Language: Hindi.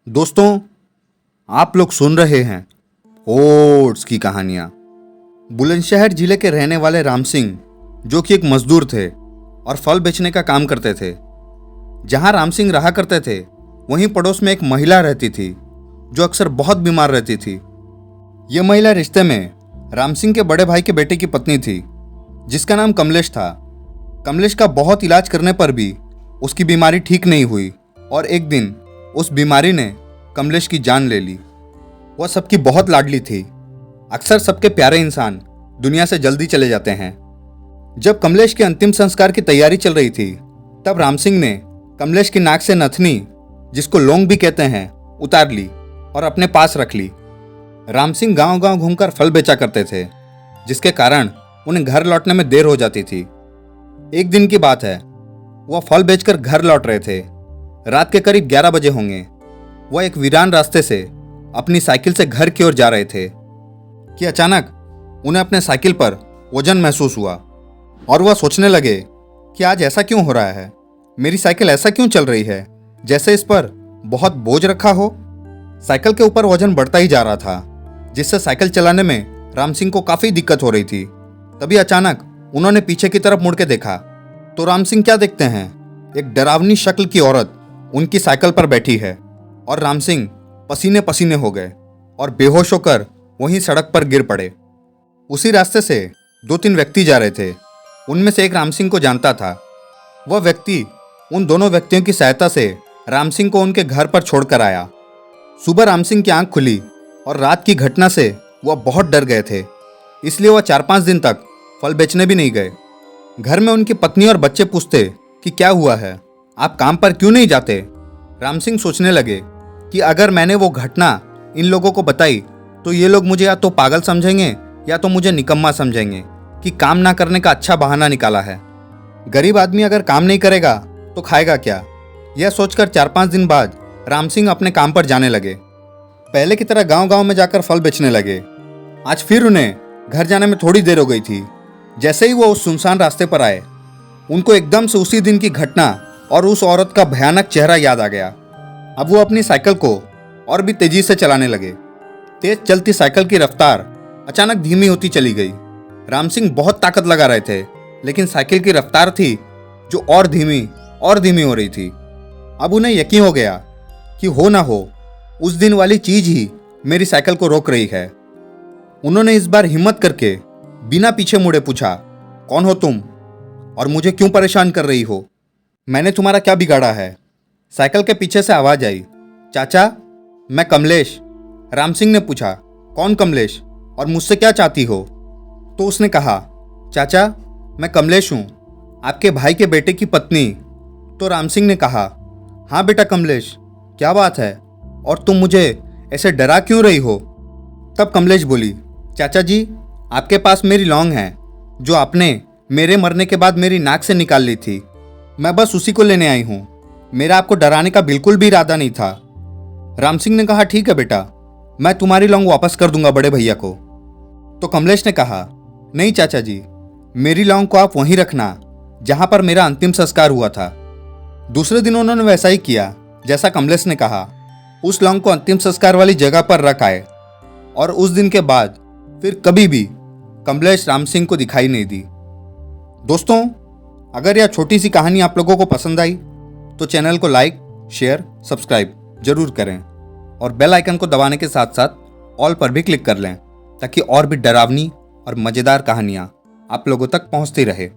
दोस्तों, आप लोग सुन रहे हैं ओट्स की कहानियां। बुलंदशहर जिले के रहने वाले राम सिंह, जो कि एक मजदूर थे और फल बेचने का काम करते थे। जहां राम सिंह रहा करते थे, वहीं पड़ोस में एक महिला रहती थी जो अक्सर बहुत बीमार रहती थी। ये महिला रिश्ते में राम सिंह के बड़े भाई के बेटे की पत्नी थी, जिसका नाम कमलेश था। कमलेश का बहुत इलाज करने पर भी उसकी बीमारी ठीक नहीं हुई और एक दिन उस बीमारी ने कमलेश की जान ले ली। वह सबकी बहुत लाडली थी। अक्सर सबके प्यारे इंसान दुनिया से जल्दी चले जाते हैं। जब कमलेश के अंतिम संस्कार की तैयारी चल रही थी, तब राम सिंह ने कमलेश की नाक से नथनी, जिसको लौंग भी कहते हैं, उतार ली और अपने पास रख ली। राम सिंह गांव-गांव घूमकर फल बेचा करते थे, जिसके कारण उन्हें घर लौटने में देर हो जाती थी। एक दिन की बात है, वह फल बेचकर घर लौट रहे थे। रात के करीब 11 बजे होंगे। वह एक वीरान रास्ते से अपनी साइकिल से घर की ओर जा रहे थे कि अचानक उन्हें अपने साइकिल पर वजन महसूस हुआ और वह सोचने लगे कि आज ऐसा क्यों हो रहा है। मेरी साइकिल ऐसा क्यों चल रही है जैसे इस पर बहुत बोझ रखा हो। साइकिल के ऊपर वजन बढ़ता ही जा रहा था, जिससे साइकिल चलाने में राम सिंह को काफ़ी दिक्कत हो रही थी। तभी अचानक उन्होंने पीछे की तरफ मुड़ के देखा तो राम सिंह क्या देखते हैं, एक डरावनी शक्ल की औरत उनकी साइकिल पर बैठी है और राम सिंह पसीने पसीने हो गए और बेहोश होकर वहीं सड़क पर गिर पड़े। उसी रास्ते से 2-3 व्यक्ति जा रहे थे। उनमें से एक राम सिंह को जानता था। वह व्यक्ति उन दोनों व्यक्तियों की सहायता से राम सिंह को उनके घर पर छोड़कर आया। सुबह राम सिंह की आंख खुली और रात की घटना से वह बहुत डर गए थे, इसलिए वह 4-5 दिन तक फल बेचने भी नहीं गए। घर में उनकी पत्नी और बच्चे पूछते कि क्या हुआ है, आप काम पर क्यों नहीं जाते। राम सिंह सोचने लगे कि अगर मैंने वो घटना इन लोगों को बताई तो ये लोग मुझे या तो पागल समझेंगे या तो मुझे निकम्मा समझेंगे कि काम ना करने का अच्छा बहाना निकाला है। गरीब आदमी अगर काम नहीं करेगा तो खाएगा क्या। यह सोचकर 4-5 दिन बाद राम सिंह अपने काम पर जाने लगे। पहले की तरह गांव-गांव में जाकर फल बेचने लगे। आज फिर उन्हें घर जाने में थोड़ी देर हो गई थी। जैसे ही वो उस सुनसान रास्ते पर आए, उनको एकदम से उसी दिन की घटना और उस औरत का भयानक चेहरा याद आ गया। अब वो अपनी साइकिल को और भी तेजी से चलाने लगे। तेज चलती साइकिल की रफ्तार अचानक धीमी होती चली गई। राम सिंह बहुत ताकत लगा रहे थे, लेकिन साइकिल की रफ्तार थी जो और धीमी हो रही थी। अब उन्हें यकीन हो गया कि हो ना हो, उस दिन वाली चीज ही मेरी साइकिल को रोक रही है। उन्होंने इस बार हिम्मत करके बिना पीछे मुड़े पूछा, कौन हो तुम और मुझे क्यों परेशान कर रही हो? मैंने तुम्हारा क्या बिगाड़ा है? साइकिल के पीछे से आवाज आई, चाचा, मैं कमलेश। राम सिंह ने पूछा, कौन कमलेश और मुझसे क्या चाहती हो? तो उसने कहा, चाचा, मैं कमलेश हूँ, आपके भाई के बेटे की पत्नी। तो राम सिंह ने कहा, हाँ बेटा कमलेश, क्या बात है और तुम मुझे ऐसे डरा क्यों रही हो? तब कमलेश बोली, चाचा जी, आपके पास मेरी लौंग है जो आपने मेरे मरने के बाद मेरी नाक से निकाल ली थी। मैं बस उसी को लेने आई हूँ। मेरा आपको डराने का बिल्कुल भी इरादा नहीं था। राम सिंह ने कहा, ठीक है बेटा, मैं तुम्हारी लौंग वापस कर दूंगा बड़े भैया को। तो कमलेश ने कहा, नहीं चाचा जी, मेरी लौंग को आप वहीं रखना जहां पर मेरा अंतिम संस्कार हुआ था। दूसरे दिन उन्होंने वैसा ही किया जैसा कमलेश ने कहा। उस लौंग को अंतिम संस्कार वाली जगह पर रख आए और उस दिन के बाद फिर कभी भी कमलेश राम सिंह को दिखाई नहीं दी। दोस्तों, अगर यह छोटी सी कहानी आप लोगों को पसंद आई तो चैनल को लाइक, शेयर, सब्सक्राइब जरूर करें और बेल आइकन को दबाने के साथ साथ ऑल पर भी क्लिक कर लें, ताकि और भी डरावनी और मज़ेदार कहानियाँ आप लोगों तक पहुँचती रहे।